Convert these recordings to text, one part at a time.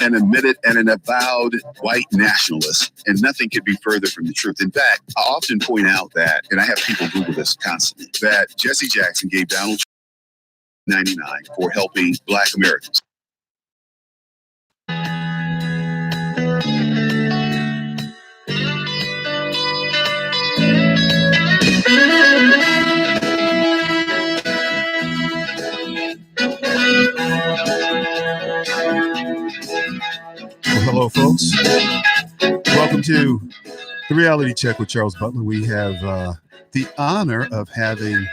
an admitted and an avowed white nationalist, and nothing could be further from the truth. In fact, I often point out that, and I have people Google this constantly, that Jesse Jackson gave Donald Trump 99 for helping Black Americans. Well, hello, folks. Welcome to the Reality Check with Charles Butler. We have the honor of having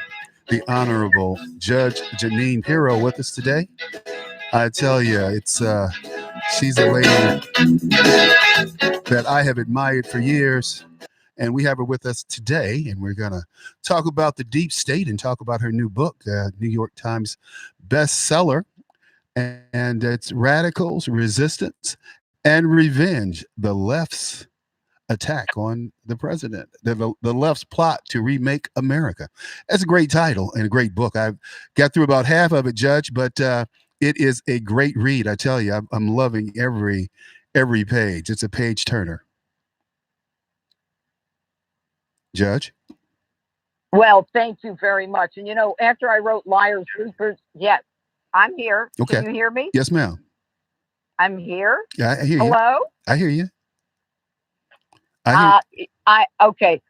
the Honorable Judge Janine Pirro with us today. I tell you, it's she's a lady that I have admired for years, and we have her with us today, and we're going to talk about the deep state and talk about her new book, New York Times bestseller, and it's Radicals, Resistance, and Revenge, the left's attack on the president, the left's plot to remake America. That's a great title and a great book. I've got through about half of it, Judge, but it is a great read. I tell you, I'm loving every page. It's a page turner. Judge? Well, thank you very much. And, after I wrote Liars, Sleepers, yes, I'm here. Okay. Can you hear me? Yes, ma'am. I'm here. Yeah, I hear you. Hello? I hear you. Okay.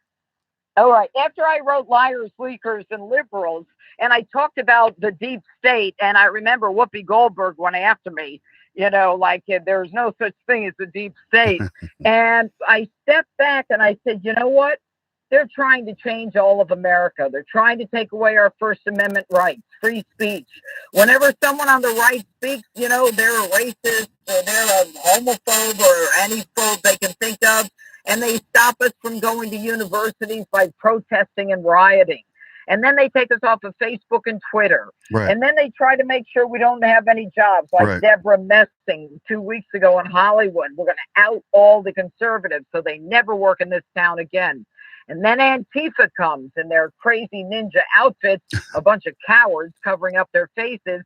All right. After I wrote Liars, Leakers, and Liberals, and I talked about the deep state, and I remember Whoopi Goldberg went after me, there's no such thing as the deep state. And I stepped back and I said, you know what? They're trying to change all of America. They're trying to take away our First Amendment rights, free speech. Whenever someone on the right speaks, they're a racist or they're a homophobe or any phobe they can think of, and they stop us from going to universities by protesting and rioting. And then they take us off of Facebook and Twitter. Right. And then they try to make sure we don't have any jobs, like right. Deborah Messing 2 weeks ago in Hollywood. We're going to out all the conservatives so they never work in this town again. And then Antifa comes in their crazy ninja outfits, a bunch of cowards covering up their faces,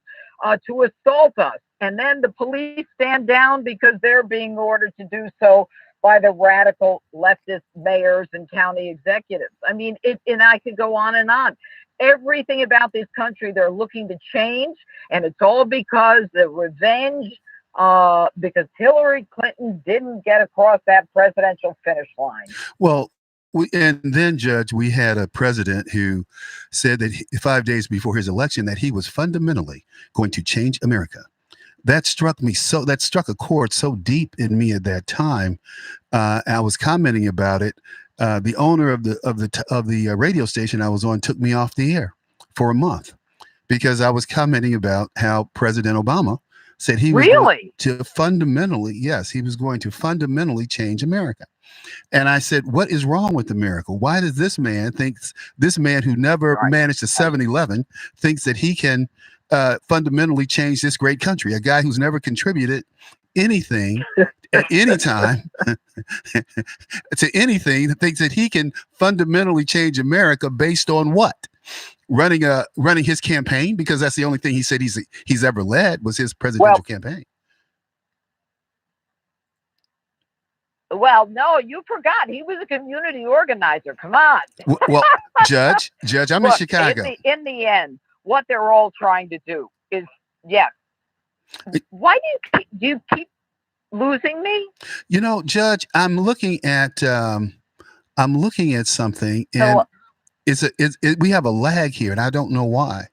to assault us. And then the police stand down because they're being ordered to do so by the radical leftist mayors and county executives. I mean, and I could go on and on. Everything about this country they're looking to change, and it's all because the revenge, because Hillary Clinton didn't get across that presidential finish line. Well, and then, Judge, we had a president who said that 5 days before his election that he was fundamentally going to change America. That struck a chord so deep in me at that time. I was commenting about it. The owner of the radio station I was on took me off the air for a month because I was commenting about how President Obama said he was going to fundamentally change America. And I said, what is wrong with America? Why does this man who never managed a 7-Eleven thinks that he can fundamentally change this great country? A guy who's never contributed anything at any time to anything thinks that he can fundamentally change America based on what? Running his campaign, because that's the only thing he said he's ever led was his presidential campaign. Well, no, you forgot. He was a community organizer. Come on. Well, Judge, I'm in Chicago. In the end, what they're all trying to do is, yes. Why do you keep losing me? Judge, I'm looking at something, and we have a lag here, and I don't know why.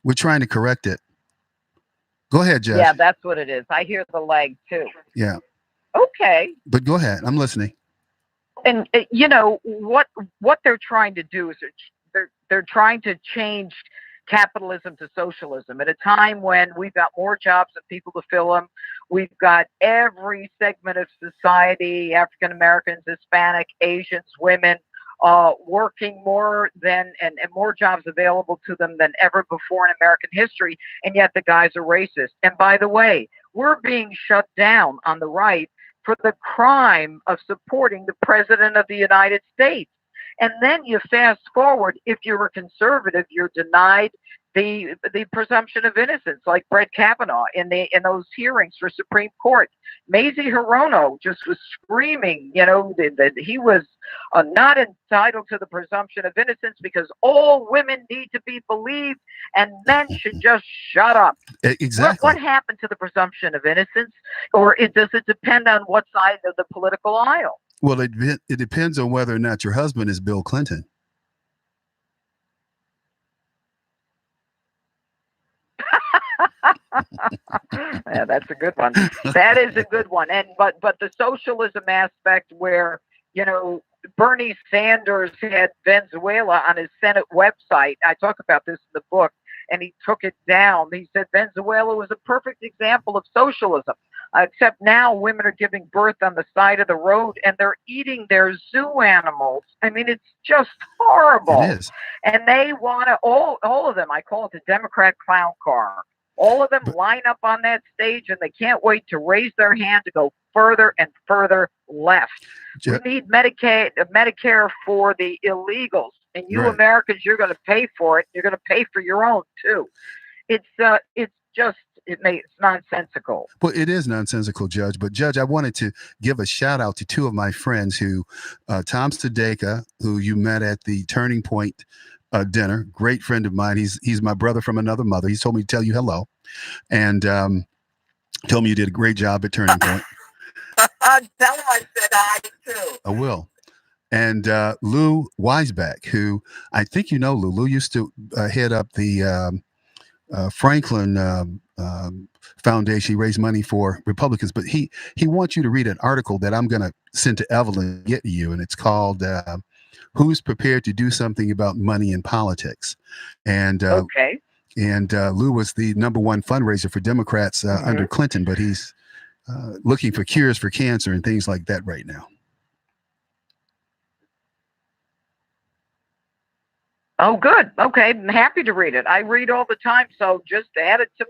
We're trying to correct it. Go ahead, Judge. Yeah, that's what it is. I hear the lag too. Yeah. Okay. But go ahead. I'm listening. And what they're trying to do is they're trying to change capitalism to socialism at a time when we've got more jobs than people to fill them. We've got every segment of society, African Americans, Hispanic, Asians, women, working more than and more jobs available to them than ever before in American history. And yet the guys are racist. And by the way, we're being shut down on the right for the crime of supporting the president of the United States. And then you fast forward, if you're a conservative, you're denied the presumption of innocence, like Brett Kavanaugh in those hearings for Supreme Court. Mazie Hirono just was screaming, that he was not entitled to the presumption of innocence because all women need to be believed and men should just shut up. Exactly. What happened to the presumption of innocence, or does it depend on what side of the political aisle? Well, it depends on whether or not your husband is Bill Clinton. Yeah, that's a good one. That is a good one. And but the socialism aspect where, Bernie Sanders had Venezuela on his Senate website. I talk about this in the book, and he took it down. He said Venezuela was a perfect example of socialism, except now women are giving birth on the side of the road and they're eating their zoo animals. I mean, it's just horrible. It is. And they want to, all of them, I call it the Democrat clown car. All of them line up on that stage and they can't wait to raise their hand to go further and further left. We need Medicare for the illegals. And you Right. Americans, you're going to pay for it. You're going to pay for your own too. It's nonsensical. Well, it is nonsensical, Judge. But Judge, I wanted to give a shout out to two of my friends who, Tom Stadeka, who you met at the Turning Point dinner, great friend of mine. He's my brother from another mother. He's told me to tell you hello, and told me you did a great job at Turning Point. Tell him I said hi too. I will. And Lou Weisbeck, who I think you know Lou. Lou used to head up the Franklin Foundation. He raised money for Republicans, but he wants you to read an article that I'm going to send to Evelyn and get to you, and it's called "Who's Prepared to Do Something About Money in Politics?" And Okay. And Lou was the #1 fundraiser for Democrats under Clinton, but he's looking for cures for cancer and things like that right now. Oh, good. Okay, I'm happy to read it. I read all the time, so just add it to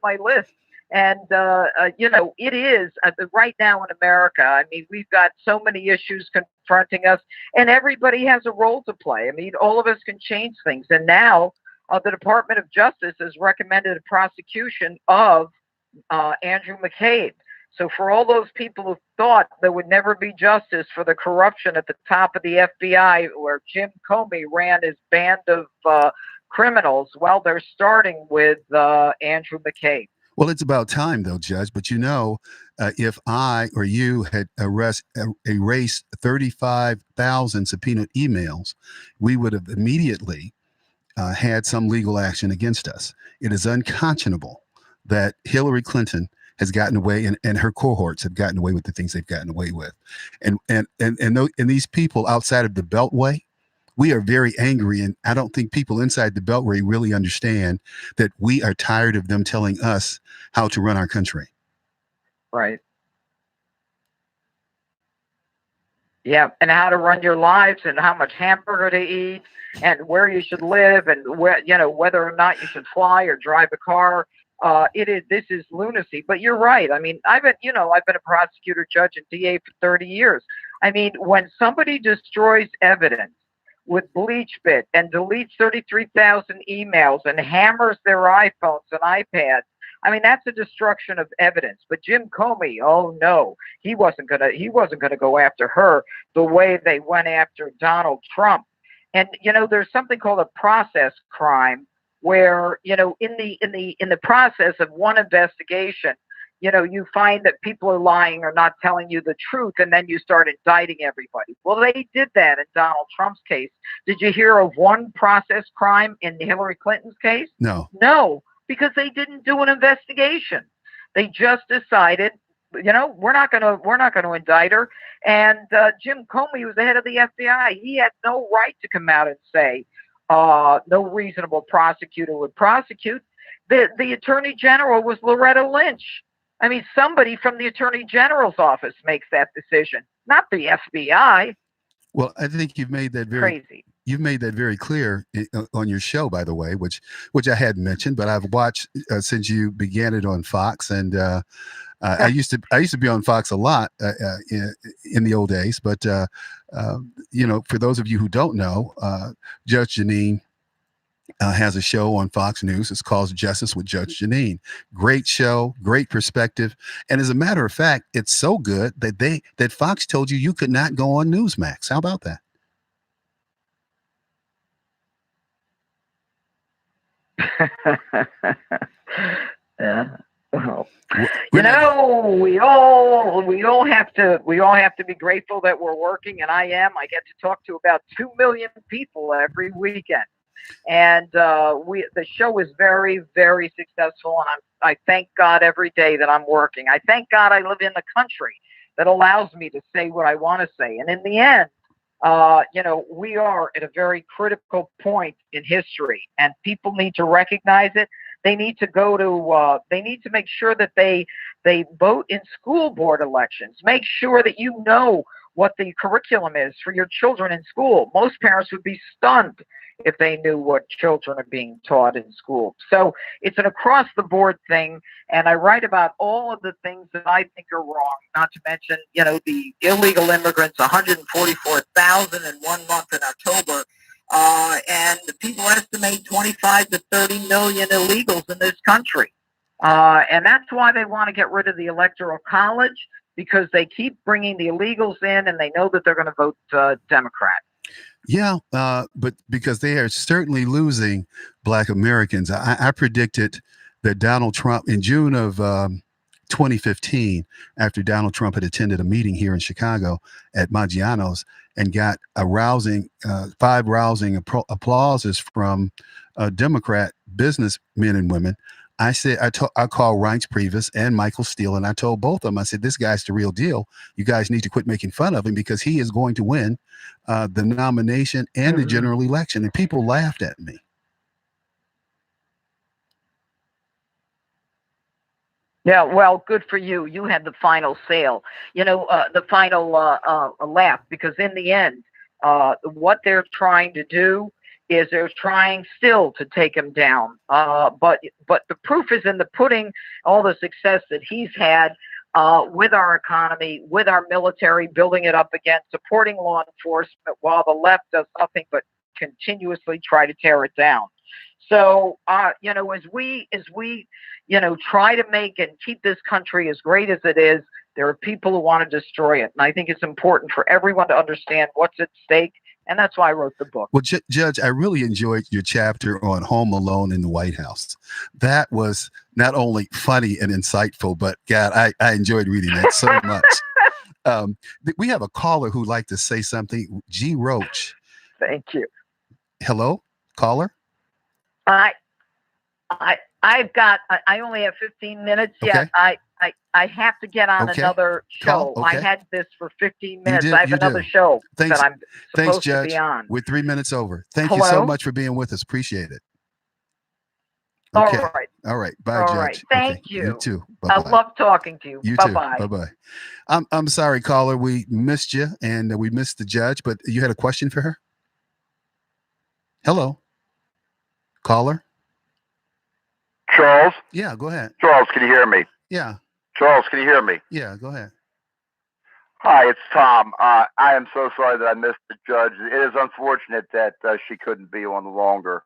my list. And it is right now in America. I mean, we've got so many issues confronting us, and everybody has a role to play. I mean, all of us can change things. And now, the Department of Justice has recommended a prosecution of Andrew McCabe. So for all those people who thought there would never be justice for the corruption at the top of the FBI, where Jim Comey ran his band of criminals, well, they're starting with Andrew McCabe. Well, it's about time, though, Judge. But if I or you had erased 35,000 subpoenaed emails, we would have immediately had some legal action against us. It is unconscionable that Hillary Clinton has gotten away and her cohorts have gotten away with the things they've gotten away with. And these people outside of the Beltway, we are very angry. And I don't think people inside the Beltway really understand that we are tired of them telling us how to run our country. Right. Yeah. And how to run your lives and how much hamburger to eat and where you should live and whether or not you should fly or drive a car. This is lunacy, but you're right. I mean, I've been a prosecutor, judge, and DA for 30 years. I mean, when somebody destroys evidence with BleachBit and deletes 33,000 emails and hammers their iPhones and iPads, I mean, that's a destruction of evidence. But Jim Comey, oh no, he wasn't gonna go after her the way they went after Donald Trump. And there's something called a process crime, where in the process of one investigation, you find that people are lying or not telling you the truth, and then you start indicting everybody. Well, they did that in Donald Trump's case. Did you hear of one process crime in Hillary Clinton's case? No, because they didn't do an investigation. They just decided, we're not going to indict her. And Jim Comey was the head of the FBI. He had no right to come out and say no reasonable prosecutor would prosecute. The Attorney General was Loretta Lynch. I mean, somebody from the Attorney General's office makes that decision, not the FBI. Well, I think you've made that very clear on your show, by the way, which I hadn't mentioned, but I've watched since you began it on Fox, and I used to be on Fox a lot in the old days. But for those of you who don't know, Judge Jeanine has a show on Fox News. It's called Justice with Judge Janine. Great show, great perspective. And as a matter of fact, it's so good that Fox told you could not go on Newsmax. How about that? Yeah. Well, We're we all have to be grateful that we're working, and I am. I get to talk to about 2 million people every weekend, and the show is very, very successful, and I thank God every day that I'm working. I thank God I live in the country that allows me to say what I want to say, and in the end, we are at a very critical point in history, and people need to recognize it. They need to they need to make sure that they vote in school board elections. Make sure that you know what the curriculum is for your children in school. Most parents would be stunned if they knew what children are being taught in school. So it's an across the board thing. And I write about all of the things that I think are wrong, not to mention, the illegal immigrants, 144,000 in 1 month in October. And people estimate 25 to 30 million illegals in this country. And that's why they want to get rid of the Electoral College, because they keep bringing the illegals in and they know that they're going to vote Democrat. Yeah, but because they are certainly losing Black Americans. I predicted that Donald Trump in June of 2015, after Donald Trump had attended a meeting here in Chicago at Maggiano's and got a rousing, 5 rousing applauses from Democrat businessmen and women. I said, I called Reince Priebus and Michael Steele, and I told both of them, I said, this guy's the real deal. You guys need to quit making fun of him because he is going to win the nomination and the general election. And people laughed at me. Yeah, well, good for you. You had the final sale, the final laugh, because in the end, what they're trying to do is they're trying still to take him down. But the proof is in the pudding. All the success that he's had with our economy, with our military, building it up again, supporting law enforcement, while the left does nothing but continuously try to tear it down. So, as we try to make and keep this country as great as it is, there are people who want to destroy it. And I think it's important for everyone to understand what's at stake. And that's why I wrote the book. Well, Judge, I really enjoyed your chapter on Home Alone in the White House. That was not only funny and insightful, but God, I enjoyed reading that so much. We have a caller who'd like to say something. G. Roach. Thank you. Hello, caller. I only have 15 minutes yet. Okay. I have to get on another show. Okay. I had this for 15 minutes. I have another show that I'm supposed to be on. We're 3 minutes over. Thank you so much for being with us. Appreciate it. Okay. All right. Bye, Judge. Right. Thank you. You too. Bye-bye. I love talking to you. You Bye-bye. too. Bye-bye. I'm sorry, caller. We missed you and we missed the judge, but you had a question for her? Hello. Caller? Charles? Yeah, go ahead. Charles, can you hear me? Yeah. Charles, can you hear me? Yeah, go ahead. Hi, it's Tom. I am so sorry that I missed the judge. It is unfortunate that she couldn't be on longer.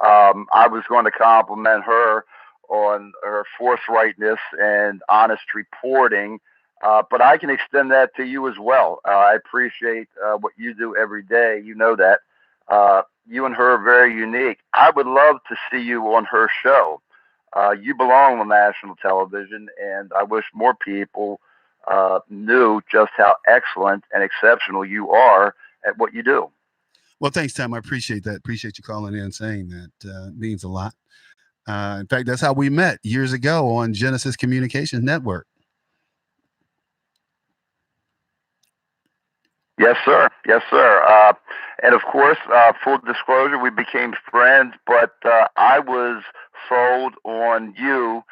I was going to compliment her on her forthrightness and honest reporting, but I can extend that to you as well. I appreciate what you do every day. You know that. You and her are very unique. I would love to see you on her show. You belong on national television, and I wish more people knew just how excellent and exceptional you are at what you do. Well, thanks, Tom. I appreciate that. Appreciate you calling in and saying that. Means a lot. In fact, that's how we met years ago on Genesis Communications Network. Yes, sir. Yes, sir. And of course, full disclosure, we became friends, but I was sold on you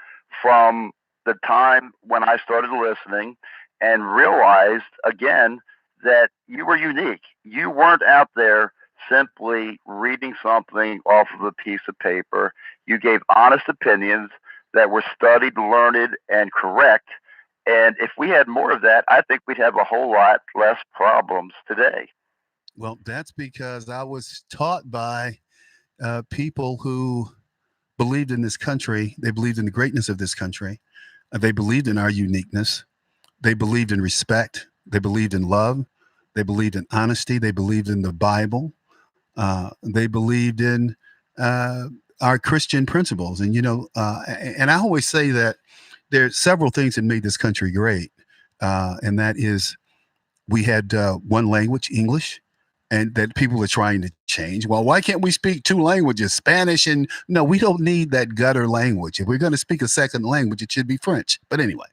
from the time when I started listening and realized again that you were unique. You weren't out there simply reading something off of a piece of paper. You gave honest opinions that were studied, learned, and correct. And if we had more of that, I think we'd have a whole lot less problems today. Well, that's because I was taught by people who believed in this country. They believed in the greatness of this country. They believed in our uniqueness. They believed in respect. They believed in love. They believed in honesty. They believed in the Bible. They believed in our Christian principles. And, and I always say that there's several things that made this country great. And that is we had one language, English, and that people are trying to change. Well, why can't we speak two languages, Spanish? And no, we don't need that gutter language. If we're going to speak a second language, it should be French. But anyway,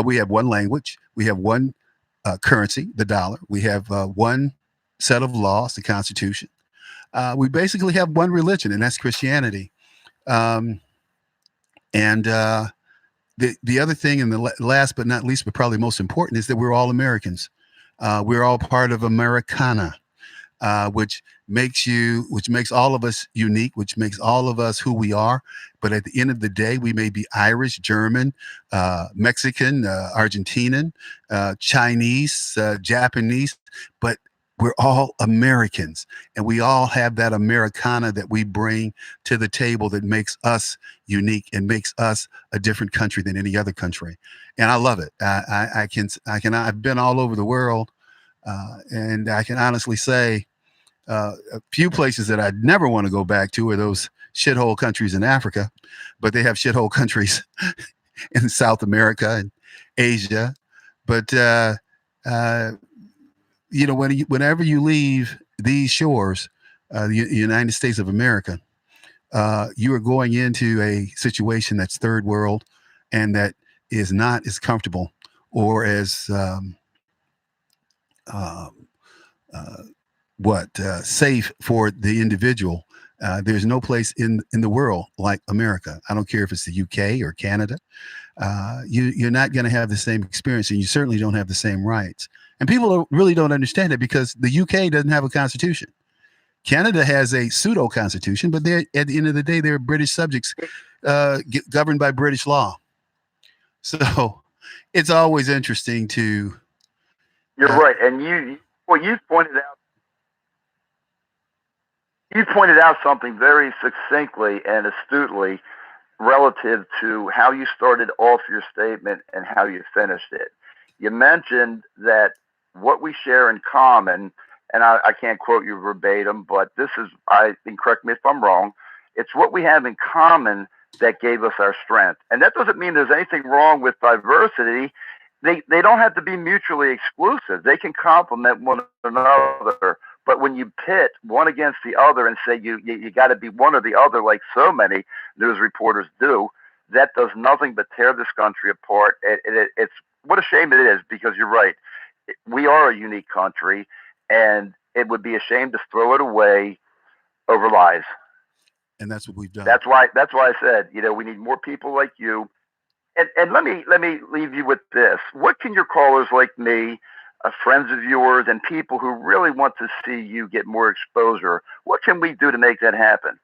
we have one language. We have one currency, the dollar. We have one set of laws, the Constitution. We basically have one religion, and that's Christianity. And the other thing, and the last but not least, but probably most important, is that we're all Americans. We're all part of Americana, which makes all of us unique, which makes all of us who we are. But at the end of the day, we may be Irish, German, Mexican, Argentinian, Chinese, Japanese, but we're all Americans, and we all have that Americana that we bring to the table that makes us unique and makes us a different country than any other country. And I love it. I've been all over the world, and I can honestly say a few places that I'd never want to go back to are those shithole countries in Africa, but they have shithole countries in South America and Asia. But whenever you leave these shores, the United States of America, you are going into a situation that's third world and that is not as comfortable or as safe for the individual. There's no place in the world like America. I don't care if it's the UK or Canada. You're not going to have the same experience, and you certainly don't have the same rights. And people really don't understand it because the UK doesn't have a constitution. Canada has a pseudo constitution, but they're, at the end of the day, they're British subjects governed by British law. So it's always interesting to. You're right, and you pointed out something very succinctly and astutely relative to how you started off your statement and how you finished it. You mentioned that what we share in common, and I can't quote you verbatim, but this is, and correct me if I'm wrong, it's what we have in common that gave us our strength. And that doesn't mean there's anything wrong with diversity. They don't have to be mutually exclusive. They can complement one another. But when you pit one against the other and say you got to be one or the other, like so many news reporters do, that does nothing but tear this country apart. It's what a shame it is, because you're right. We are a unique country, and it would be a shame to throw it away over lies. And that's what we've done. That's why I said, we need more people like you. And let me leave you with this. What can your callers like me, friends of yours, and people who really want to see you get more exposure, what can we do to make that happen?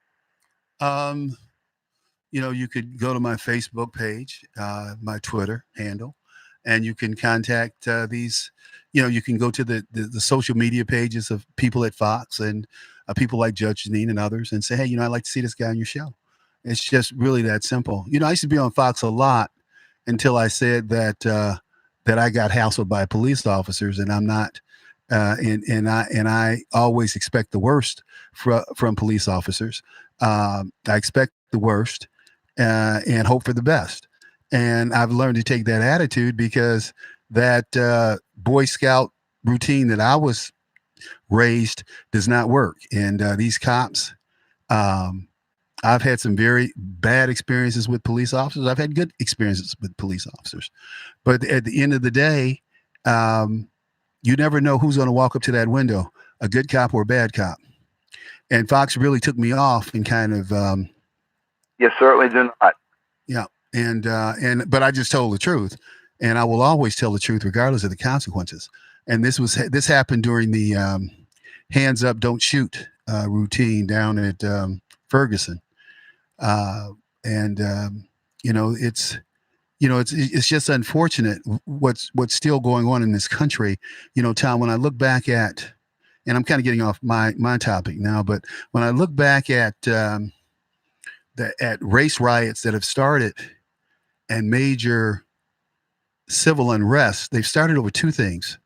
You could go to my Facebook page, my Twitter handle, and you can contact these. You can go to the social media pages of people at Fox and people like Judge Janine and others and say, hey, I'd like to see this guy on your show. It's just really that simple. I used to be on Fox a lot until I said that I got hassled by police officers, and I'm not. And I always expect the worst from police officers. I expect the worst and hope for the best. And I've learned to take that attitude because that Boy Scout routine that I was raised does not work. And these cops, I've had some very bad experiences with police officers. I've had good experiences with police officers. But at the end of the day, you never know who's going to walk up to that window, a good cop or a bad cop. And Fox really took me off and kind of. You certainly do not. Yeah. But I just told the truth, and I will always tell the truth regardless of the consequences. And this happened during the hands up, don't shoot routine down at Ferguson. It's just unfortunate what's still going on in this country. Tom, when I look back at and I'm kind of getting off my topic now, but when I look back at race riots that have started and major civil unrest, they've started over two things: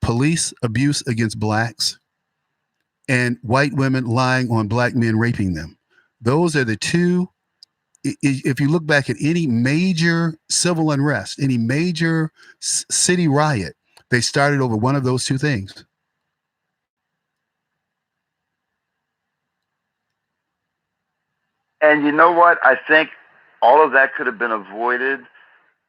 police abuse against blacks and white women lying on black men raping them. Those are the two. If you look back at any major civil unrest, any major city riot, they started over one of those two things. And you know what? I think all of that could have been avoided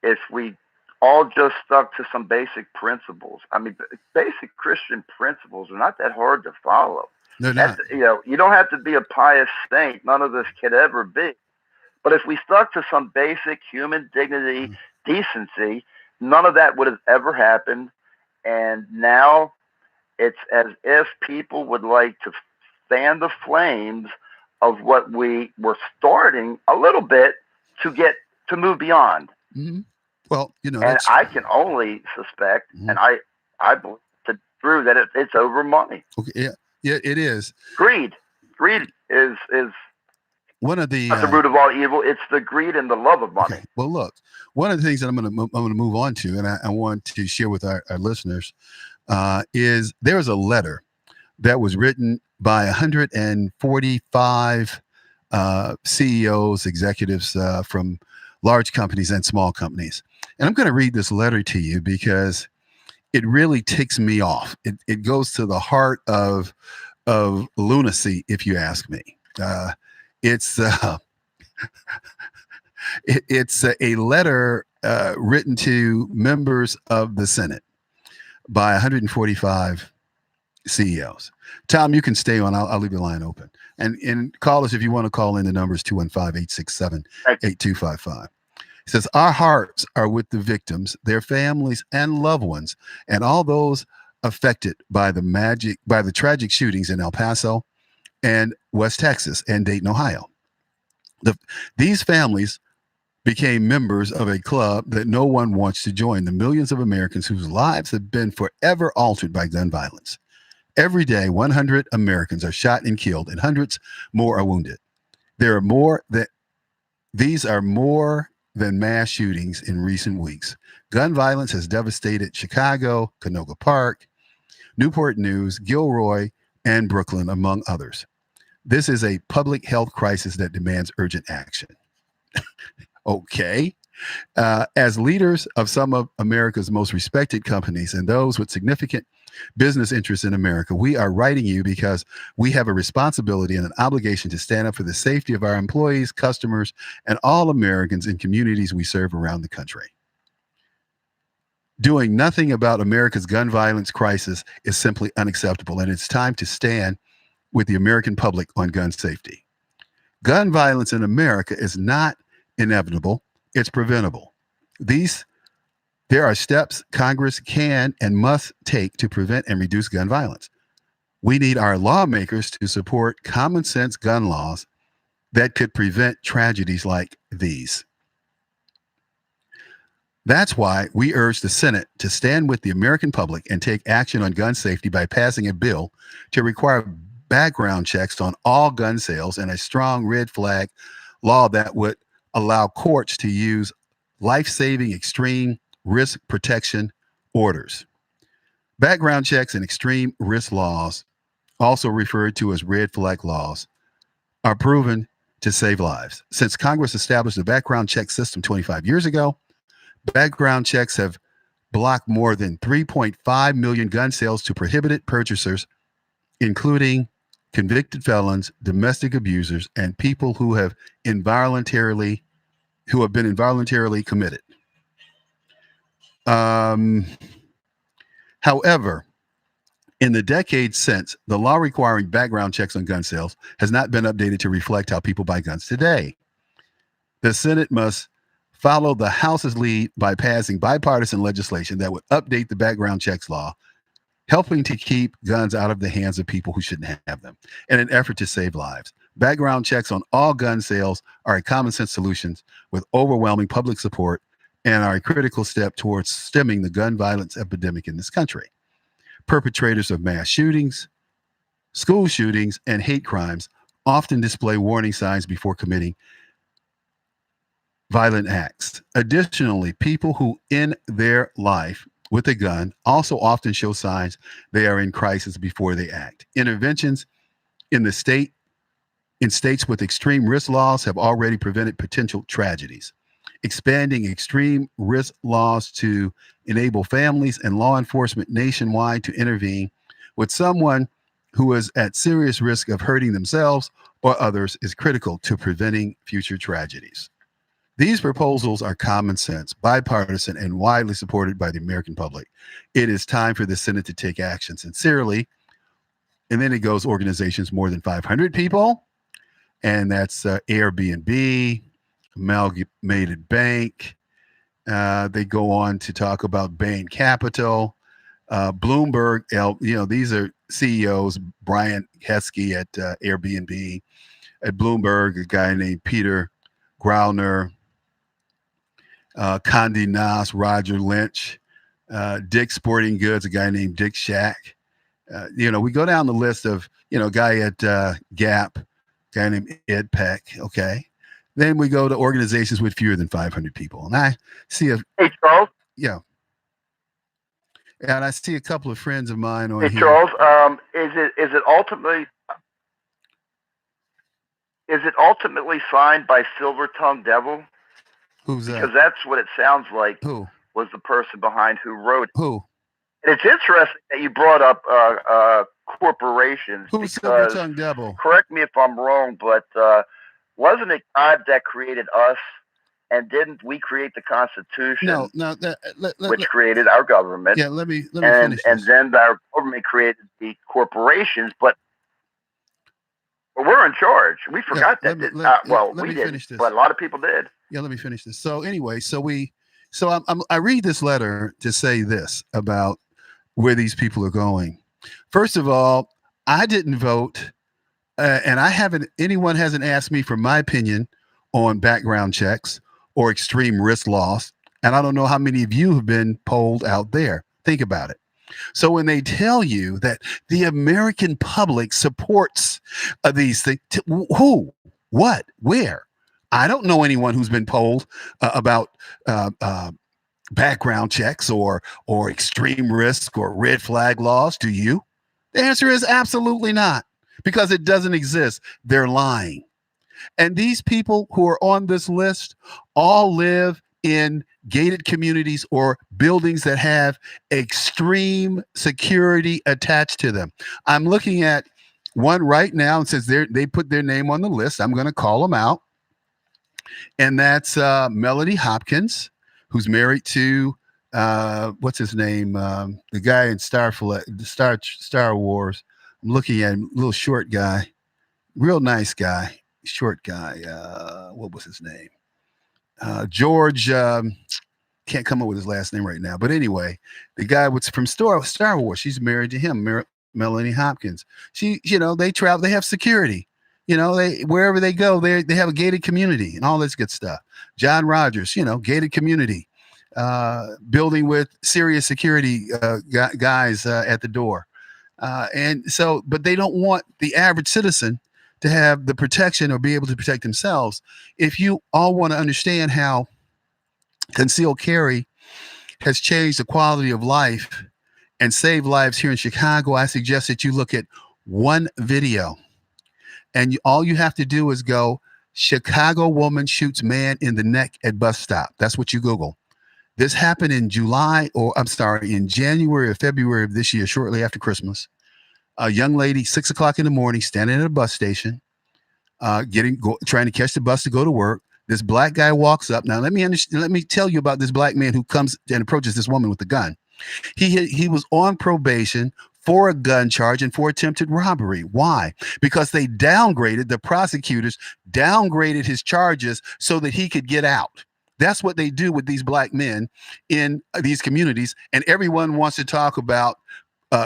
if we all just stuck to some basic principles. I mean, basic Christian principles are not that hard to follow. They're not. You don't have to be a pious saint. None of this could ever be. But if we stuck to some basic human dignity, decency, none of that would have ever happened. And now it's as if people would like to fan the flames of what we were starting a little bit to move beyond. Mm-hmm. Well, and I can only suspect, and I believe to true that it's over money. Okay, yeah, it is. Greed is one of the root of all evil. It's the greed and the love of money. Okay. Well, look, one of the things that I'm going to move on to, and I want to share with our listeners, is there's a letter that was written by 145 CEOs, executives from large companies and small companies. And I'm going to read this letter to you because it really ticks me off. It goes to the heart of lunacy, if you ask me. It's a letter written to members of the Senate by 145 CEOs. Tom, you can stay on. I'll leave the line open. And call us if you want to call in. The number is 215-867-8255. It says, our hearts are with the victims, their families and loved ones, and all those affected by the tragic shootings in El Paso and West Texas and Dayton, Ohio. These families became members of a club that no one wants to join, the millions of Americans whose lives have been forever altered by gun violence. Every day, 100 Americans are shot and killed, and hundreds more are wounded. These are more than mass shootings in recent weeks. Gun violence has devastated Chicago, Canoga Park, Newport News, Gilroy, and Brooklyn, among others. This is a public health crisis that demands urgent action. Okay. As leaders of some of America's most respected companies and those with significant business interests in America, we are writing you because we have a responsibility and an obligation to stand up for the safety of our employees, customers, and all Americans in communities we serve around the country. Doing nothing about America's gun violence crisis is simply unacceptable, and it's time to stand with the American public on gun safety. Gun violence in America is not inevitable, it's preventable. There are steps Congress can and must take to prevent and reduce gun violence. We need our lawmakers to support common sense gun laws that could prevent tragedies like these. That's why we urge the Senate to stand with the American public and take action on gun safety by passing a bill to require background checks on all gun sales and a strong red flag law that would allow courts to use life-saving extreme risk protection orders. Background checks and extreme risk laws, also referred to as red flag laws, are proven to save lives. Since Congress established the background check system 25 years ago, background checks have blocked more than 3.5 million gun sales to prohibited purchasers, including convicted felons, domestic abusers, and people who have been involuntarily committed. However, in the decades since, the law requiring background checks on gun sales has not been updated to reflect how people buy guns today. The Senate must follow the House's lead by passing bipartisan legislation that would update the background checks law, helping to keep guns out of the hands of people who shouldn't have them, in an effort to save lives. Background checks on all gun sales are a common sense solution with overwhelming public support and are a critical step towards stemming the gun violence epidemic in this country. Perpetrators of mass shootings school shootings, and hate crimes often display warning signs before committing violent acts. Additionally, people who end their life with a gun also often show signs they are in crisis before they act. Interventions in the state in states with extreme risk laws have already prevented potential tragedies. Expanding extreme risk laws to enable families and law enforcement nationwide to intervene with someone who is at serious risk of hurting themselves or others is critical to preventing future tragedies. These proposals are common sense, bipartisan, and widely supported by the American public. It is time for the Senate to take action. Sincerely, and then it goes organizations more than 500 people, and that's Airbnb, Amalgamated Bank. They go on to talk about Bain Capital, Bloomberg. These are CEOs. Brian Heskey at Airbnb, at Bloomberg, a guy named Peter Grauner, Condé Nast, Roger Lynch, Dick's Sporting Goods, a guy named Dick Shack. We go down the list of, guy at Gap, guy named Ed Peck. Okay. Then we go to organizations with fewer than 500 people. And I see Hey, Charles. Yeah. And I see a couple of friends of mine on Hey, here. Charles, is it ultimately signed by Silver Tongue Devil? Who's that? Because that's what it sounds like. Who was the person behind who wrote it? Who? And it's interesting that you brought up corporations. Who's Silver Tongue Devil? Correct me if I'm wrong, but wasn't it God that created us? And didn't we create the Constitution? No. Which created our government. Yeah, let me finish this. And then our government created the corporations, but we're in charge. We forgot that. We didn't, but a lot of people did. Yeah, let me finish this. So anyway, I read this letter to say this about where these people are going. First of all, I didn't vote, and anyone hasn't asked me for my opinion on background checks or extreme risk laws. And I don't know how many of you have been polled out there. Think about it. So when they tell you that the American public supports these things, who, what, where? I don't know anyone who's been polled about background checks or extreme risk or red flag laws. Do you? The answer is absolutely not, because it doesn't exist. They're lying. And these people who are on this list all live in gated communities or buildings that have extreme security attached to them. I'm looking at one right now and says they put their name on the list. I'm going to call them out. And that's Melody Hopkins, who's married to what's his name? The guy in Star Wars. I'm looking at him, little short guy, real nice guy, short guy. What was his name? George. Can't come up with his last name right now. But anyway, the guy was from Star Wars. She's married to him, Melanie Hopkins. They travel. They have security. Wherever they go, they have a gated community and all this good stuff. John Rogers, gated community, building with serious security guys at the door. But they don't want the average citizen to have the protection or be able to protect themselves. If you all want to understand how concealed carry has changed the quality of life and saved lives here in Chicago, I suggest that you look at one video. And all you have to do is go, Chicago woman shoots man in the neck at bus stop. That's what you Google. This happened in January or February of this year, shortly after Christmas. A young lady, 6 o'clock in the morning, standing at a bus station, trying to catch the bus to go to work. This black guy walks up. Now, let me tell you about this black man who comes and approaches this woman with a gun. He was on probation for a gun charge and for attempted robbery. Why? Because the prosecutors downgraded his charges so that he could get out. That's what they do with these black men in these communities. And everyone wants to talk about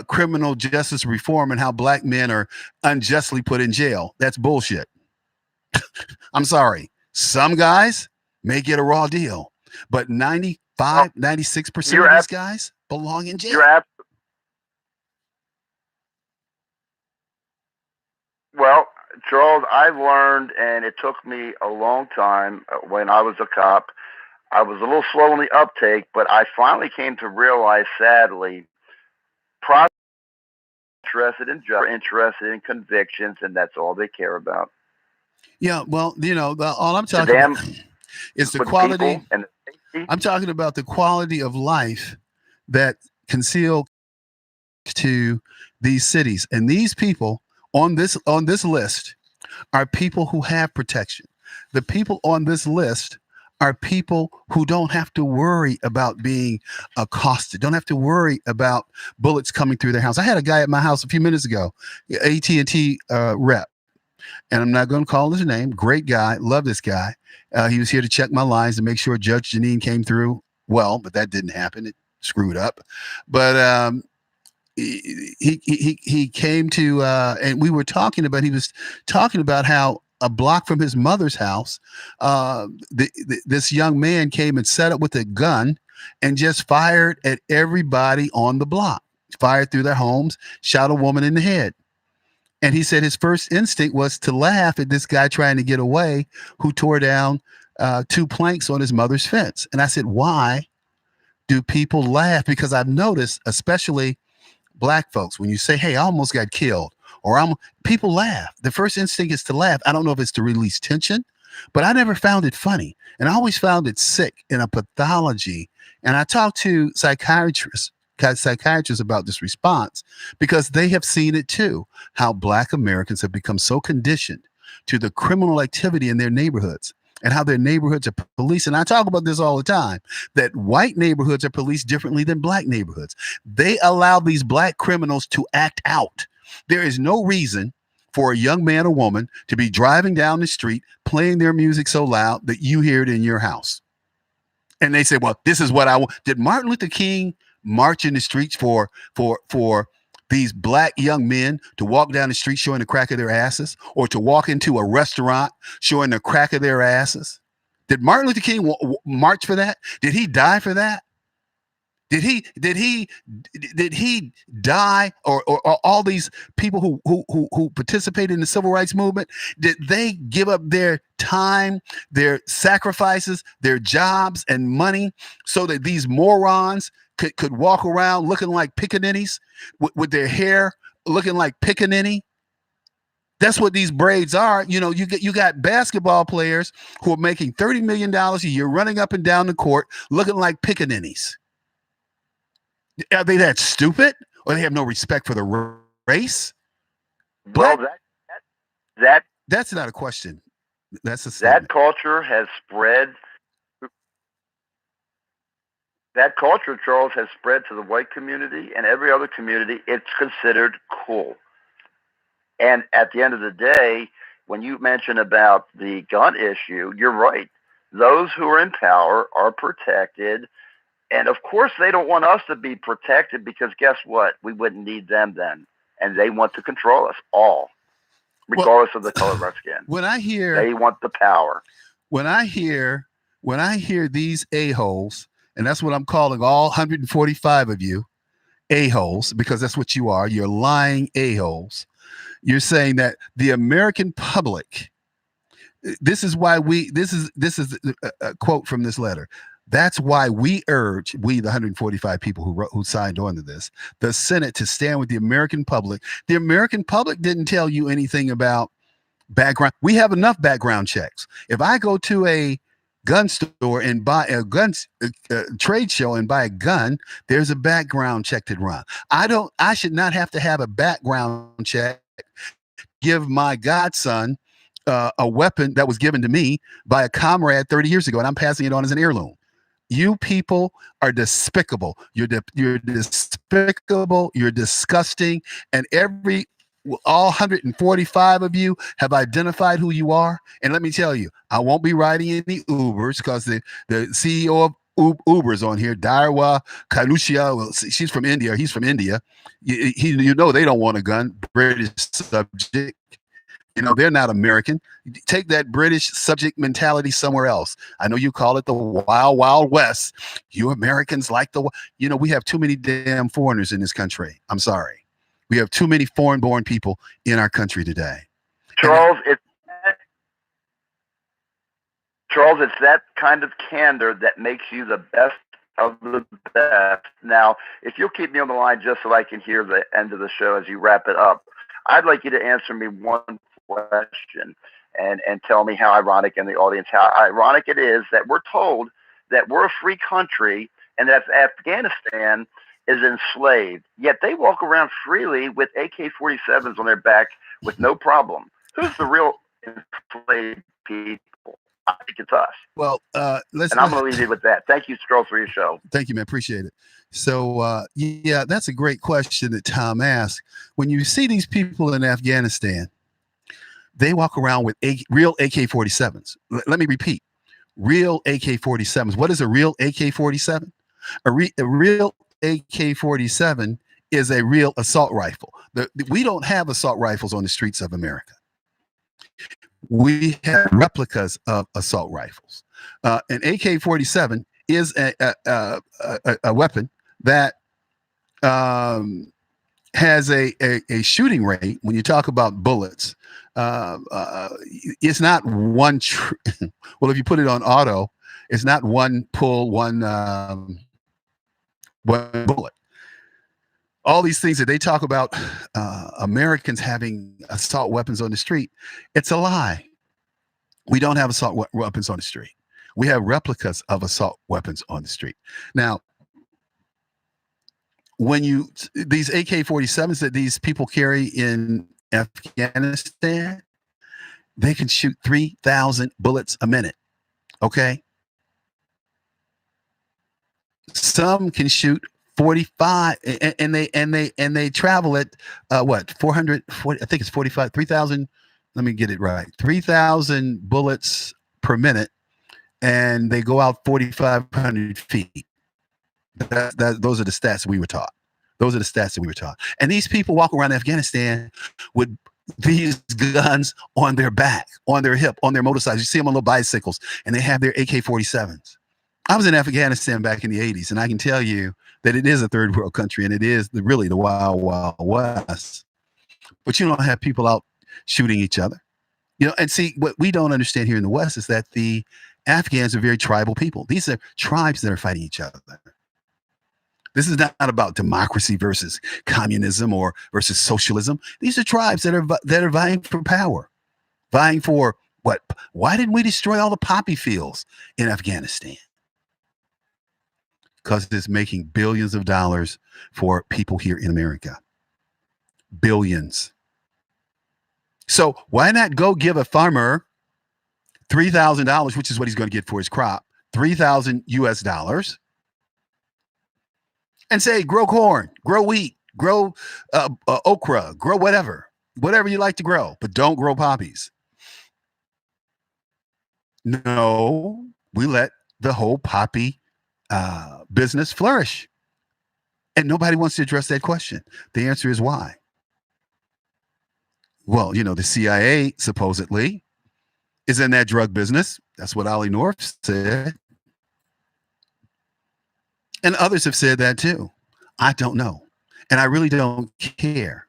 criminal justice reform and how black men are unjustly put in jail. That's bullshit. I'm sorry. Some guys may get a raw deal, but 96% of these guys belong in jail. Well, Charles, I've learned, and it took me a long time when I was a cop. I was a little slow in the uptake, but I finally came to realize, sadly, prosecutors are interested in convictions, and that's all they care about. Yeah, well, all I'm The talking about damn is the with quality. people and the safety. I'm talking about the quality of life that conceal to these cities, and these people on this list are people who have protection. The people on this list are people who don't have to worry about being accosted, don't have to worry about bullets coming through their house. I had a guy at my house a few minutes ago, AT&T rep, and I'm not going to call his name. Great guy, love this guy. He was here to check my lines to make sure Judge Janine came through well, but that didn't happen. It screwed up. But he came to and we were talking about, he was talking about how a block from his mother's house, this young man came and set up with a gun and just fired at everybody on the block, fired through their homes, shot a woman in the head. And he said his first instinct was to laugh at this guy trying to get away, who tore down 2 planks on his mother's fence. And I said, why do people laugh? Because I've noticed, especially Black folks, when you say, hey, I almost got killed, or people laugh. The first instinct is to laugh. I don't know if it's to release tension, but I never found it funny. And I always found it sick in a pathology. And I talked to psychiatrists about this response, because they have seen it too, how Black Americans have become so conditioned to the criminal activity in their neighborhoods, and how their neighborhoods are policed. And I talk about this all the time, that white neighborhoods are policed differently than Black neighborhoods. They allow these Black criminals to act out. There is no reason for a young man or woman to be driving down the street playing their music so loud that you hear it in your house. And they say, well, this is what I want. Did Martin Luther King march in the streets for these Black young men to walk down the street showing the crack of their asses, or to walk into a restaurant showing the crack of their asses? Did Martin Luther King march for that? Did he die for that? Did he die, or all these people who participated in the civil rights movement, did they give up their time, their sacrifices, their jobs and money so that these morons could walk around looking like pickaninnies, with their hair looking like pickaninny? That's what these braids are. You got basketball players who are making $30 million a year running up and down the court looking like pickaninnies. Are they that stupid, or they have no respect for the race? Well, That's not a question. That's a that culture has spread. That culture, Charles, has spread to the white community and every other community. It's considered cool. And at the end of the day, when you mention about the gun issue, you're right. Those who are in power are protected. And of course, they don't want us to be protected, because guess what? We wouldn't need them then. And they want to control us all, regardless of the color of our skin. They want the power. When I hear these a-holes, and that's what I'm calling all 145 of you a-holes, because that's what you are. You're lying a-holes. You're saying that the American public, this is a quote from this letter. That's why we urge, the 145 people who signed on to this, the Senate, to stand with the American public. The American public didn't tell you anything about background. We have enough background checks. If I go to a gun store and buy a gun trade show and buy a gun, there's a background check to run. I should not have to have a background check, give my godson a weapon that was given to me by a comrade 30 years ago, and I'm passing it on as an heirloom. You people are despicable. You're despicable. You're disgusting. And all 145 of you have identified who you are. And let me tell you, I won't be riding any Ubers, because the CEO of Uber's on here, Darwa Kalushia. She's from India. He's from India. They don't want a gun. British subject. They're not American. Take that British subject mentality somewhere else. I know you call it the Wild Wild West. You Americans like we have too many damn foreigners in this country. I'm sorry. We have too many foreign-born people in our country today. Charles, it's that kind of candor that makes you the best of the best. Now, if you'll keep me on the line just so I can hear the end of the show as you wrap it up, I'd like you to answer me one question and tell me how ironic, in the audience, how ironic it is that we're told that we're a free country and that Afghanistan is enslaved, yet they walk around freely with AK-47s on their back with no problem. Who's the real enslaved people? I think it's us. Well, I'm going to leave you with that. Thank you, Charles, for your show. Thank you, man. Appreciate it. So, yeah, that's a great question that Tom asked. When you see these people in Afghanistan, they walk around with real AK-47s. Let me repeat, real AK-47s. What is a real AK-47? A real AK-47 is a real assault rifle. We don't have assault rifles on the streets of America. We have replicas of assault rifles. An AK-47 is a weapon that has a shooting rate. When you talk about bullets, it's not one. Well, if you put it on auto, it's not one pull, one bullet. All these things that they talk about, Americans having assault weapons on the street, it's a lie. We don't have assault weapons on the street. We have replicas of assault weapons on the street. Now, when these AK-47s that these people carry in Afghanistan, they can shoot 3,000 bullets a minute. Okay. Some can shoot 45, and they travel at 440, I think it's 45, 3,000. Let me get it right. 3,000 bullets per minute, and they go out 4,500 feet. Those are the stats we were taught. And these people walk around Afghanistan with these guns on their back, on their hip, on their motorcycles. You see them on little bicycles, and they have their AK-47s. I was in Afghanistan back in the 80s, and I can tell you that it is a third world country, and it is really the wild, wild west. But you don't have people out shooting each other. And see, what we don't understand here in the West is that the Afghans are very tribal people. These are tribes that are fighting each other. This is not about democracy versus communism or versus socialism. These are tribes that are vying for power, vying for what? Why didn't we destroy all the poppy fields in Afghanistan? Because it's making billions of dollars for people here in America. Billions. So why not go give a farmer $3,000, which is what he's going to get for his crop, $3,000 US, and say, grow corn, grow wheat, grow okra, grow whatever you like to grow, but don't grow poppies. No, we let the whole poppy business flourish. And nobody wants to address that question. The answer is why? Well, the CIA supposedly is in that drug business. That's what Ollie North said. And others have said that too. I don't know. And I really don't care.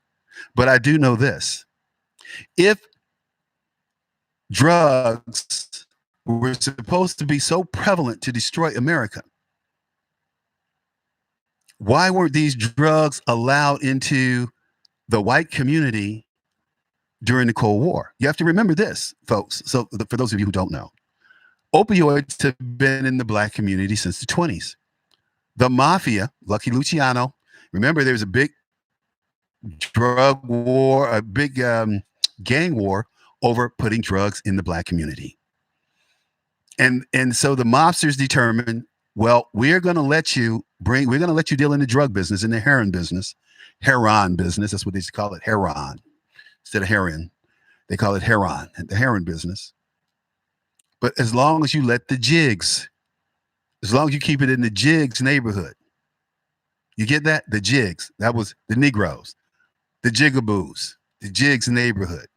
But I do know this. If drugs were supposed to be so prevalent to destroy America, why weren't these drugs allowed into the white community during the Cold War? You have to remember this, folks. So for those of you who don't know, opioids have been in the black community since the 20s. The mafia, Lucky Luciano, remember there was a big drug war, a big gang war over putting drugs in the black community. And so the mobsters determined, well, we're going to let you deal in the drug business, in the heroin business. That's what they used to call it, heroin. Instead of heroin, they call it heroin, the heroin business. But as long as you let the jigs, as long as you keep it in the jigs neighborhood, you get that? The jigs, that was the Negroes, the jigaboos, the jigs neighborhood.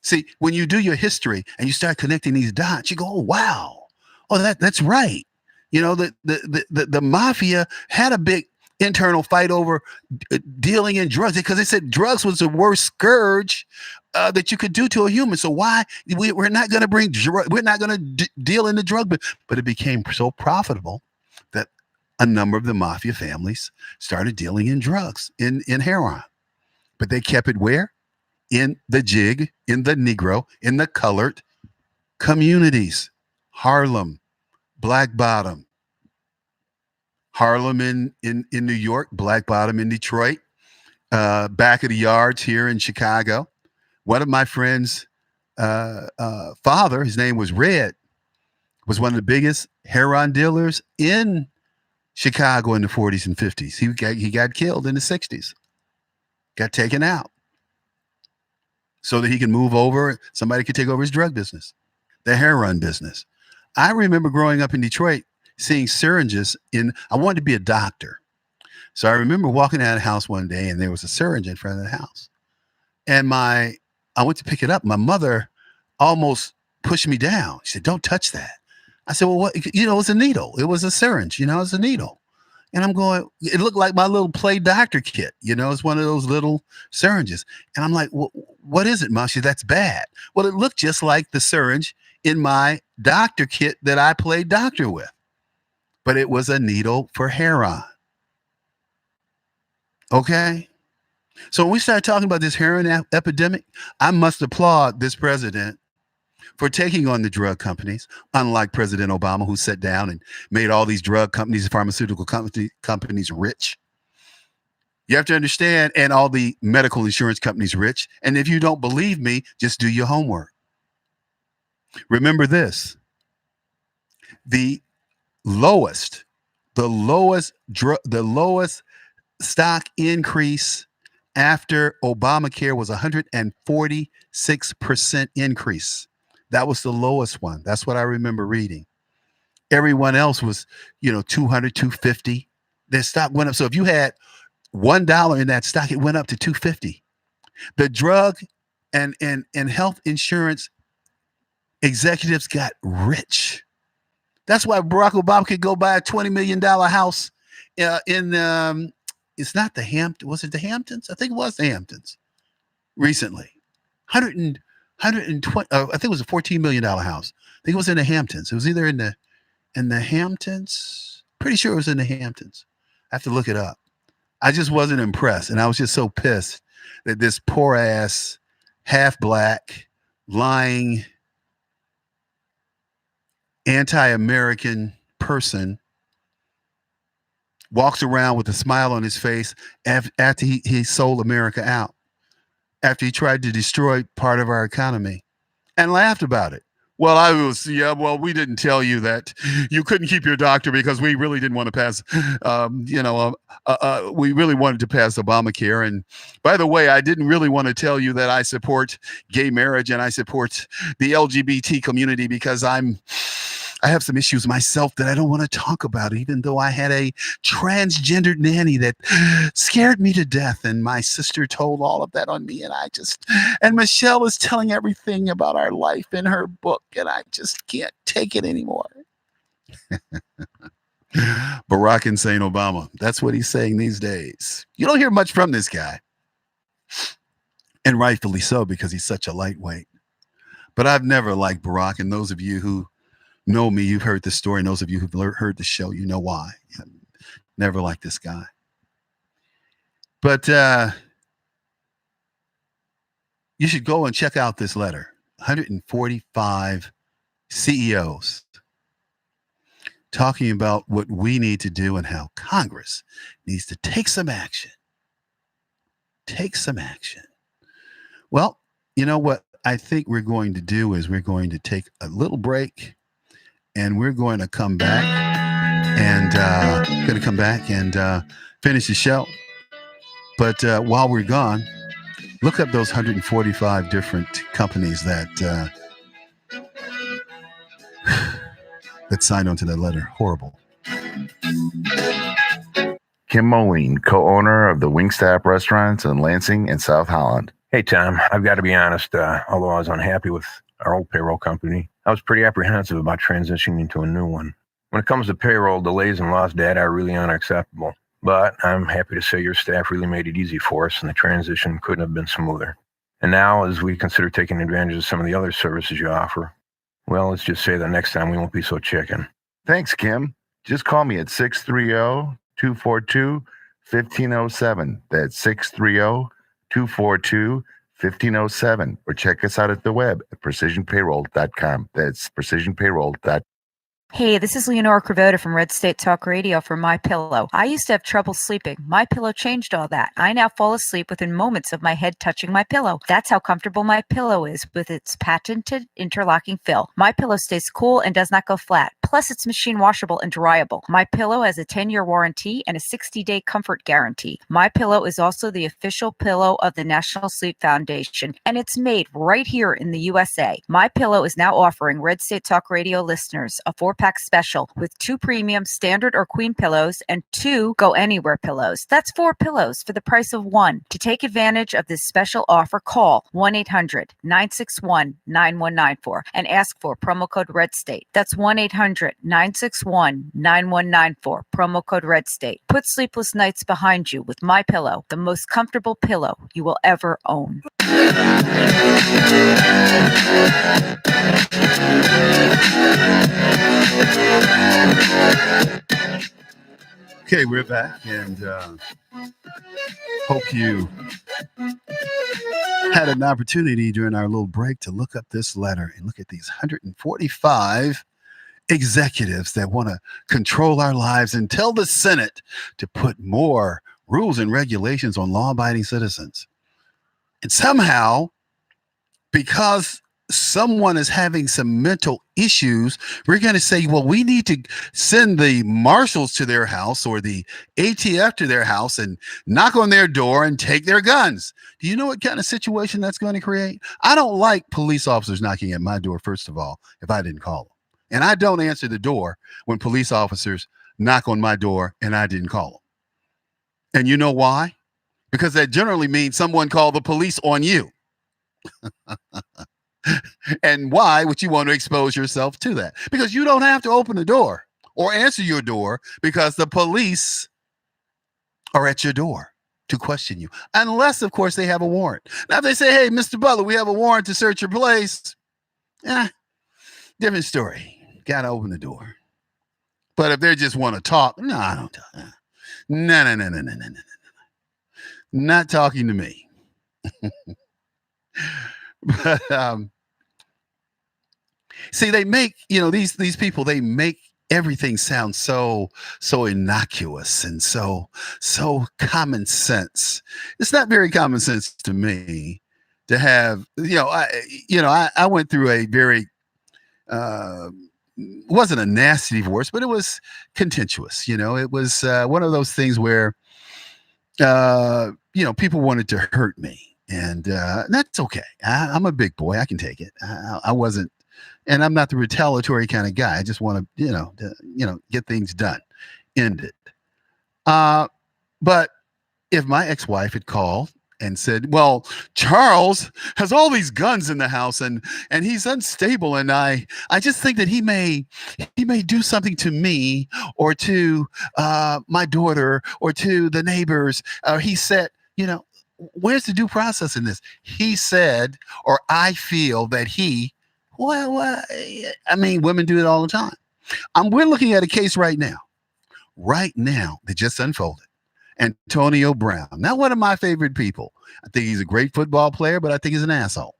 See, when you do your history and you start connecting these dots, you go, oh, wow. Oh, that's right. The mafia had a big internal fight over dealing in drugs because they said drugs was the worst scourge that you could do to a human. So why we're not going to we're not going to deal in the drug, but it became so profitable that a number of the mafia families started dealing in drugs, in heroin. But they kept it where? In the jig, in the Negro, in the colored communities. Harlem, Black Bottom. Harlem in New York, Black Bottom in Detroit, back of the yards here in Chicago. One of my friends' father, his name was Red, was one of the biggest heroin dealers in Chicago in the 40s and 50s. He got killed in the 60s, got taken out so that he could move over. Somebody could take over his drug business, the heroin business. I remember growing up in Detroit, seeing syringes I wanted to be a doctor. So I remember walking out of the house one day and there was a syringe in front of the house. And I went to pick it up. My mother almost pushed me down. She said, "Don't touch that." I said, "Well, what?" It was a needle. It was a syringe, it was a needle. And I'm going, it looked like my little play doctor kit. It's one of those little syringes. And I'm like, well, what is it, Mom? She said, "That's bad." Well, it looked just like the syringe in my doctor kit that I played doctor with. But it was a needle for heroin. Okay? So when we started talking about this heroin epidemic, I must applaud this president for taking on the drug companies, unlike President Obama, who sat down and made all these drug companies, pharmaceutical companies rich. You have to understand, and all the medical insurance companies rich. And if you don't believe me, just do your homework. Remember this. The lowest stock increase after Obamacare was 146% increase. That was the lowest one. That's what I remember reading. Everyone else was, 200, 250. Their stock went up. So if you had $1 in that stock, it went up to 250. The drug and health insurance executives got rich. That's why Barack Obama could go buy a $20 million house in it's not the Hamptons. Was it the Hamptons? I think it was the Hamptons recently. 120. I think it was a $14 million house. I think it was in the Hamptons. It was either in the Hamptons. Pretty sure it was in the Hamptons. I have to look it up. I just wasn't impressed. And I was just so pissed that this poor ass, half black, lying, anti-American person walks around with a smile on his face after he sold America out, after he tried to destroy part of our economy, and laughed about it. Well, we didn't tell you that you couldn't keep your doctor because we really didn't want to pass, we really wanted to pass Obamacare. And by the way, I didn't really want to tell you that I support gay marriage and I support the LGBT community because I have some issues myself that I don't want to talk about, even though I had a transgendered nanny that scared me to death. And my sister told all of that on me. And Michelle is telling everything about our life in her book. And I just can't take it anymore. Barack Hussein Obama. That's what he's saying these days. You don't hear much from this guy. And rightfully so, because he's such a lightweight. But I've never liked Barack. And those of you who know me, you've heard the story. And those of you who've heard the show, you know why. Never liked this guy. But you should go and check out this letter. 145 CEOs talking about what we need to do and how Congress needs to take some action. Take some action. Well, you know what I think we're going to do is we're going to take a little break. And we're going to come back and finish the show. But while we're gone, look up those 145 different companies that signed onto that letter. Horrible. Kim Moline, co-owner of the Wingstop restaurants in Lansing and South Holland. Hey, Tom, I've got to be honest. Although I was unhappy with our old payroll company, I was pretty apprehensive about transitioning into a new one. When it comes to payroll, delays and lost data are really unacceptable. But I'm happy to say your staff really made it easy for us, and the transition couldn't have been smoother. And now, as we consider taking advantage of some of the other services you offer, well, let's just say that next time we won't be so chicken. Thanks, Kim. Just call me at 630-242-1507. That's 630-242-1507. Or check us out at the web at precisionpayroll.com. That's precisionpayroll.com. Hey, this is Leonora Cravota from Red State Talk Radio for My Pillow. I used to have trouble sleeping. My Pillow changed all that. I now fall asleep within moments of my head touching my pillow. That's how comfortable My Pillow is with its patented interlocking fill. My Pillow stays cool and does not go flat. Plus, it's machine washable and dryable. My Pillow has a 10-year warranty and a 60-day comfort guarantee. My Pillow is also the official pillow of the National Sleep Foundation, and it's made right here in the USA. My Pillow is now offering Red State Talk Radio listeners a 4-pack special with 2 premium standard or queen pillows and 2 go anywhere pillows. That's 4 pillows for the price of 1. To take advantage of this special offer, call 1-800-961-9194 and ask for promo code Red State. That's 1-800-961-9194, promo code Red State. Put sleepless nights behind you with My Pillow, the most comfortable pillow you will ever own. Okay, we're back, and hope you had an opportunity during our little break to look up this letter and look at these 145 executives that want to control our lives and tell the Senate to put more rules and regulations on law-abiding citizens. And somehow, because someone is having some mental issues, we're going to say, well, we need to send the marshals to their house or the ATF to their house and knock on their door and take their guns. Do you know what kind of situation that's going to create? I don't like police officers knocking at my door, first of all, if I didn't call them. And I don't answer the door when police officers knock on my door and I didn't call them. And you know why? Because that generally means someone called the police on you. And why would you want to expose yourself to that? Because you don't have to open the door or answer your door because the police are at your door to question you. Unless, of course, they have a warrant. Now, if they say, hey, Mr. Butler, we have a warrant to search your place. Different story. Got to open the door. But if they just want to talk, no, I don't talk. No. Not talking to me. But see, they make, these people, they make everything sound so innocuous and so common sense. It's not very common sense to me to have, I went through a very wasn't a nasty divorce, but it was contentious. It was one of those things where people wanted to hurt me. And that's okay. I'm a big boy. I can take it. I wasn't, and I'm not the retaliatory kind of guy. I just want to, get things done, end it. But if my ex-wife had called and said, well, Charles has all these guns in the house and he's unstable. And I just think that he may do something to me or to my daughter or to the neighbors. He said, where's the due process in this? He said, or I feel that women do it all the time. We're looking at a case right now that just unfolded. Antonio Brown, not one of my favorite people. I think he's a great football player, but I think he's an asshole.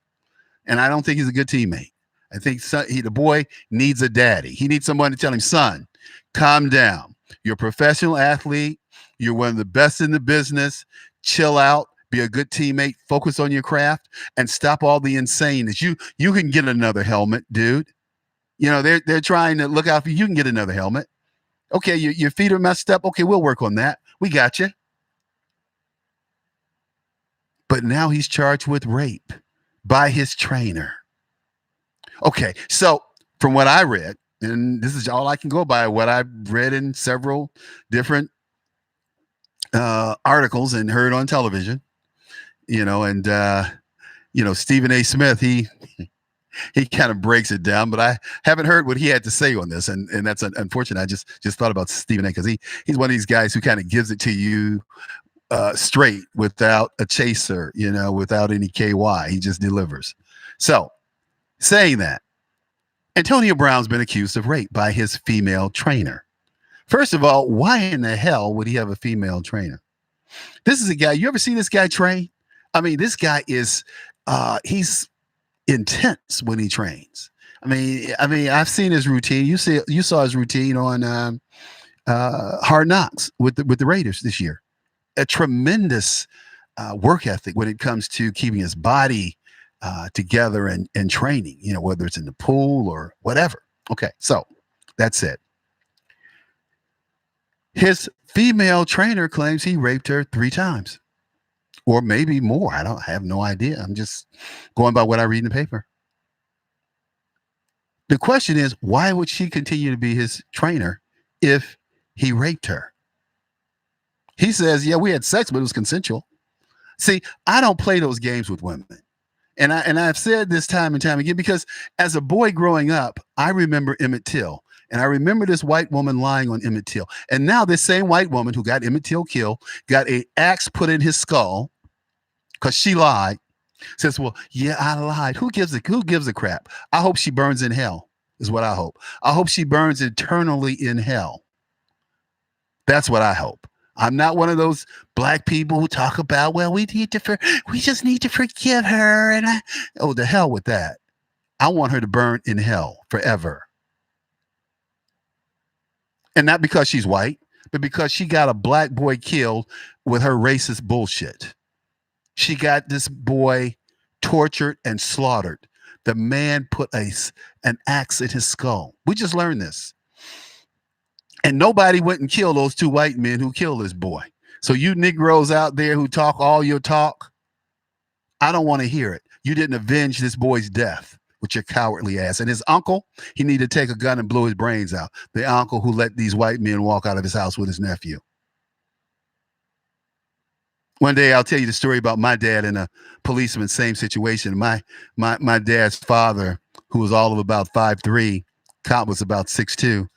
And I don't think he's a good teammate. I think the boy needs a daddy. He needs someone to tell him, son, calm down. You're a professional athlete. You're one of the best in the business. Chill out. Be a good teammate. Focus on your craft and stop all the insaneness. You can get another helmet, dude. They're trying to look out for you. You can get another helmet. Okay, your feet are messed up. Okay, we'll work on that. We got you. But now he's charged with rape by his trainer. Okay, so from what I read, and this is all I can go by, what I've read in several different articles and heard on television, Stephen A. Smith, he kind of breaks it down, but I haven't heard what he had to say on this. And that's unfortunate. I just thought about Stephen A. because he's one of these guys who kind of gives it to you straight without a chaser, without any KY. He just delivers. So, saying that, Antonio Brown's been accused of rape by his female trainer. First of all, why in the hell would he have a female trainer? This is a guy, you ever see this guy train? I mean, this guy is, he's intense when he trains. I mean, I've seen his routine. You saw his routine on Hard Knocks with the Raiders this year. A tremendous work ethic when it comes to keeping his body together and training, whether it's in the pool or whatever. Okay, so that's it. His female trainer claims he raped her 3 times, or maybe more. I have no idea. I'm just going by what I read in the paper. The question is, why would she continue to be his trainer if he raped her? He says, yeah, we had sex, but it was consensual. See, I don't play those games with women. And I've said this time and time again, because as a boy growing up, I remember Emmett Till. And I remember this white woman lying on Emmett Till. And now this same white woman who got Emmett Till killed, got an axe put in his skull because she lied, says, well, yeah, I lied. Who gives a crap? I hope she burns in hell, is what I hope. I hope she burns eternally in hell. That's what I hope. I'm not one of those black people who talk about, well, we just need to forgive her. And the hell with that. I want her to burn in hell forever. And not because she's white, but because she got a black boy killed with her racist bullshit. She got this boy tortured and slaughtered. The man put an axe in his skull. We just learned this. And nobody went and killed those 2 white men who killed this boy. So you Negroes out there who talk all your talk, I don't want to hear it. You didn't avenge this boy's death with your cowardly ass. And his uncle, he needed to take a gun and blow his brains out. The uncle who let these white men walk out of his house with his nephew. One day I'll tell you the story about my dad and a policeman, same situation. My dad's father, who was all of about 5'3", cop was about 6'2",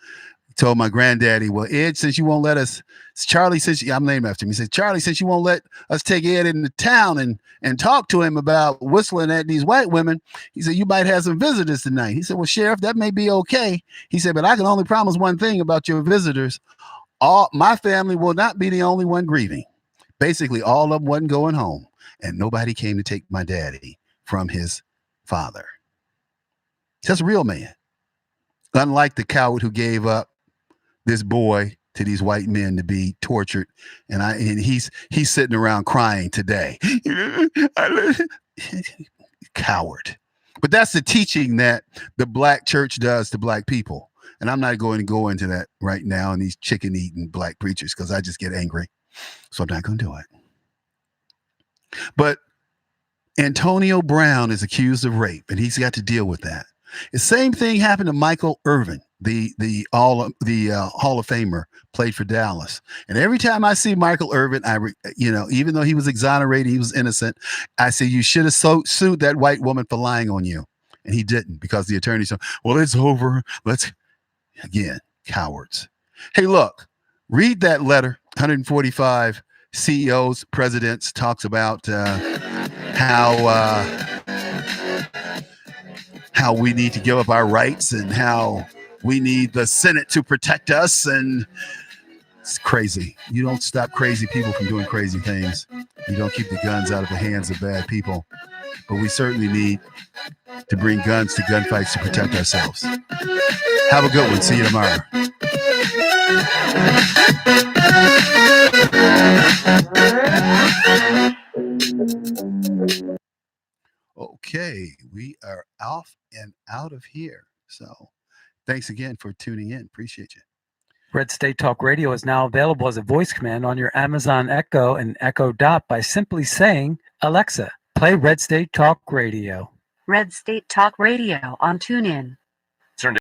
told my granddaddy, well, Ed, since you won't let us, Charlie, I'm named after him. He said, Charlie, since you won't let us take Ed into town and talk to him about whistling at these white women, he said, you might have some visitors tonight. He said, well, Sheriff, that may be okay. He said, but I can only promise one thing about your visitors. My family will not be the only one grieving. Basically, all of them wasn't going home, and nobody came to take my daddy from his father. Just a real man. Unlike the coward who gave up this boy to these white men to be tortured, and he's sitting around crying today. Coward. But that's the teaching that the black church does to black people. And I'm not going to go into that right now and these chicken eating black preachers, because I just get angry. So I'm not going to do it. But Antonio Brown is accused of rape, and he's got to deal with that. The same thing happened to Michael Irvin, the Hall of Famer, played for Dallas. And every time I see Michael Irvin, even though he was exonerated, he was innocent, I say, you should have sued that white woman for lying on you. And he didn't, because the attorney said, well, it's over. Again, cowards. Hey, look, read that letter. 145 CEOs, presidents, talks about how we need to give up our rights and how we need the Senate to protect us. And it's crazy. You don't stop crazy people from doing crazy things. You don't keep the guns out of the hands of bad people. But we certainly need to bring guns to gunfights to protect ourselves. Have a good one. See you tomorrow. Okay, we are off and out of here. So thanks again for tuning in. Appreciate you. Red State Talk Radio is now available as a voice command on your Amazon Echo and Echo Dot by simply saying, Alexa, play Red State Talk Radio. Red State Talk Radio on TuneIn.